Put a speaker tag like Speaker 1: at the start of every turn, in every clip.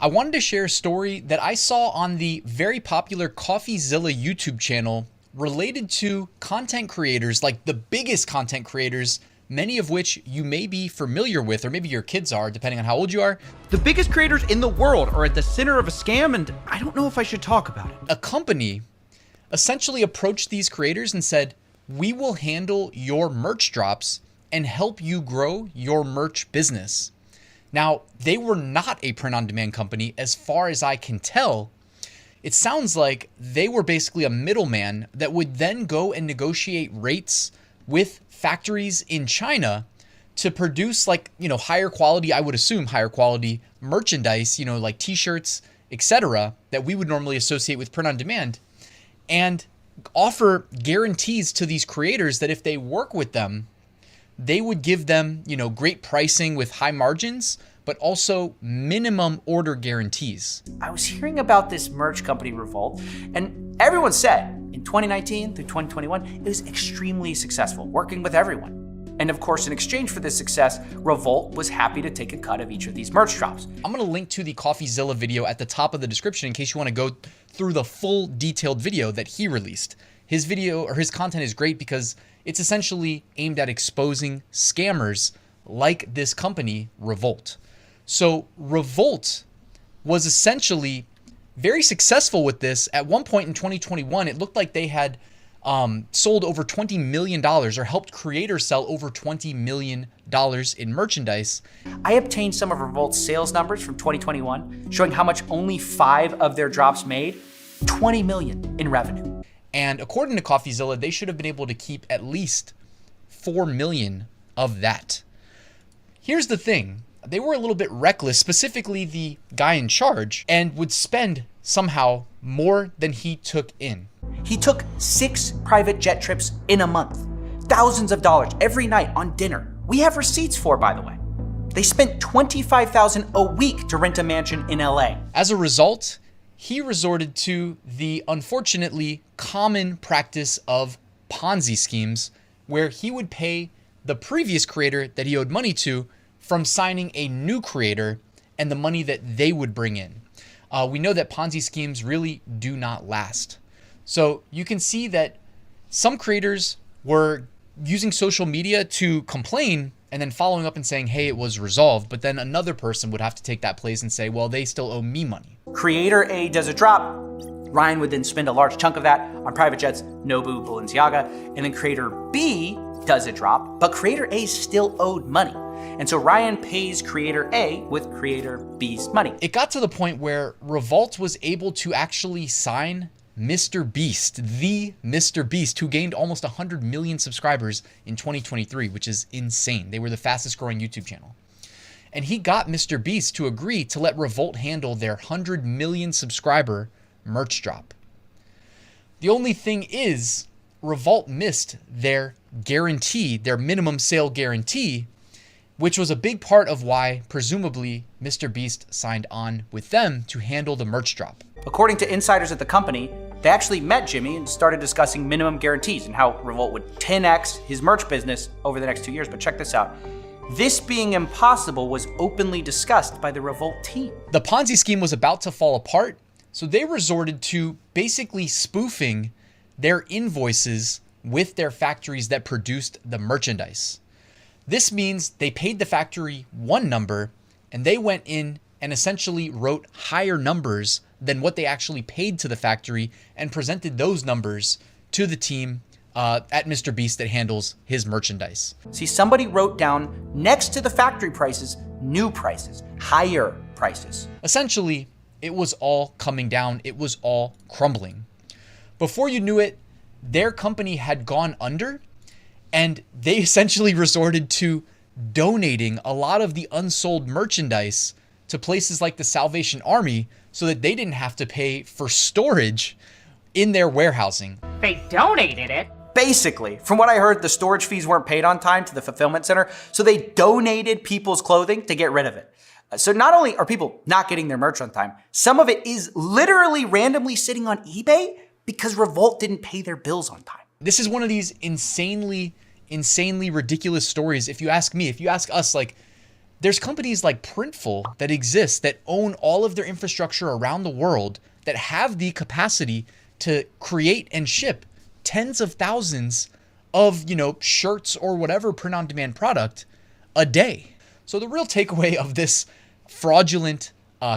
Speaker 1: I wanted to share a story that I saw on the very popular CoffeeZilla YouTube channel related to content creators, like the biggest content creators, many of which you may be familiar with, or maybe your kids are, depending on how old you are.
Speaker 2: The biggest creators in the world are at the center of a scam, and I don't know if I should talk about it.
Speaker 1: A company essentially approached these creators and said, we will handle your merch drops and help you grow your merch business. Now, they were not a print-on-demand company as far as I can tell. It sounds like they were basically a middleman that would then go and negotiate rates with factories in China to produce higher quality, I would assume higher quality merchandise, like t-shirts, etc., that we would normally associate with print-on-demand, and offer guarantees to these creators that if they work with them, they would give them, great pricing with high margins, but also minimum order guarantees.
Speaker 3: I was hearing about this merch company, Revolt, and everyone said in 2019 through 2021, it was extremely successful, working with everyone. And of course, in exchange for this success, Revolt was happy to take a cut of each of these merch drops.
Speaker 1: I'm gonna link to the CoffeeZilla video at the top of the description in case you wanna go through the full detailed video that he released. His video or his content is great because it's essentially aimed at exposing scammers like this company, Revolt. So Revolt was essentially very successful with this. At one point in 2021, it looked like they had sold over $20 million or helped creators sell over $20 million in merchandise.
Speaker 3: I obtained some of Revolt's sales numbers from 2021, showing how much only 5 of their drops made, $20 million in revenue.
Speaker 1: And according to CoffeeZilla, they should have been able to keep at least 4 million of that. Here's the thing. They were a little bit reckless, specifically the guy in charge, and would spend somehow more than he took in.
Speaker 3: He took 6 private jet trips in a month, thousands of dollars every night on dinner. We have receipts for, by the way. They spent $25,000 a week to rent a mansion in LA.
Speaker 1: As a result, he resorted to the unfortunately common practice of Ponzi schemes, where he would pay the previous creator that he owed money to from signing a new creator and the money that they would bring in. We know that Ponzi schemes really do not last. So you can see that some creators were using social media to complain and then following up and saying, hey, it was resolved. But then another person would have to take that place and say, well, they still owe me money.
Speaker 3: Creator A does a drop. Ryan would then spend a large chunk of that on private jets, Nobu, Balenciaga, and then creator B does a drop, but creator A still owed money. And so Ryan pays creator A with creator B's money.
Speaker 1: It got to the point where Revolt was able to actually sign MrBeast, the MrBeast, who gained almost 100 million subscribers in 2023, which is insane. They were the fastest growing YouTube channel. And he got MrBeast to agree to let Revolt handle their 100 million subscriber merch drop. The only thing is, Revolt missed their guarantee, their minimum sale guarantee, which was a big part of why, presumably, MrBeast signed on with them to handle the merch drop.
Speaker 3: According to insiders at the company, they actually met Jimmy and started discussing minimum guarantees and how Revolt would 10x his merch business over the next 2 years. But check this out. This being impossible was openly discussed by the Revolt team.
Speaker 1: The Ponzi scheme was about to fall apart, so they resorted to basically spoofing their invoices with their factories that produced the merchandise. This means they paid the factory one number and they went in and essentially wrote higher numbers than what they actually paid to the factory and presented those numbers to the team at MrBeast that handles his merchandise.
Speaker 3: See, somebody wrote down next to the factory prices, new prices, higher prices.
Speaker 1: Essentially, it was all coming down. It was all crumbling. Before you knew it, their company had gone under, and they essentially resorted to donating a lot of the unsold merchandise to places like the Salvation Army so that they didn't have to pay for storage in their warehousing.
Speaker 4: They donated it?
Speaker 3: Basically, from what I heard, the storage fees weren't paid on time to the fulfillment center, so they donated people's clothing to get rid of it. So not only are people not getting their merch on time, some of it is literally randomly sitting on eBay because Revolt didn't pay their bills on time.
Speaker 1: This is one of these insanely ridiculous stories. If you ask me, if you ask us, like, There's companies like Printful that exist that own all of their infrastructure around the world that have the capacity to create and ship tens of thousands of, shirts or whatever print on demand product a day. So the real takeaway of this fraudulent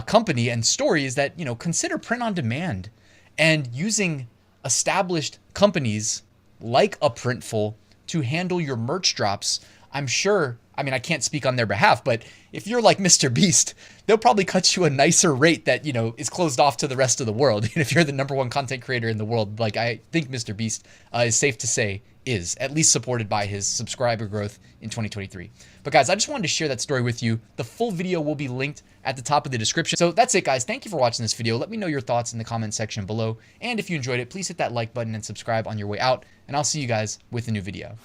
Speaker 1: company and story is that, consider print on demand and using established companies like a Printful to handle your merch drops. I'm sure, I can't speak on their behalf, but if you're like MrBeast, they'll probably cut you a nicer rate that, is closed off to the rest of the world. And if you're the #1 content creator in the world, like I think MrBeast is safe to say is at least supported by his subscriber growth in 2023. But guys, I just wanted to share that story with you. The full video will be linked at the top of the description. So that's it, guys. Thank you for watching this video. Let me know your thoughts in the comment section below. And if you enjoyed it, please hit that like button and subscribe on your way out. And I'll see you guys with a new video.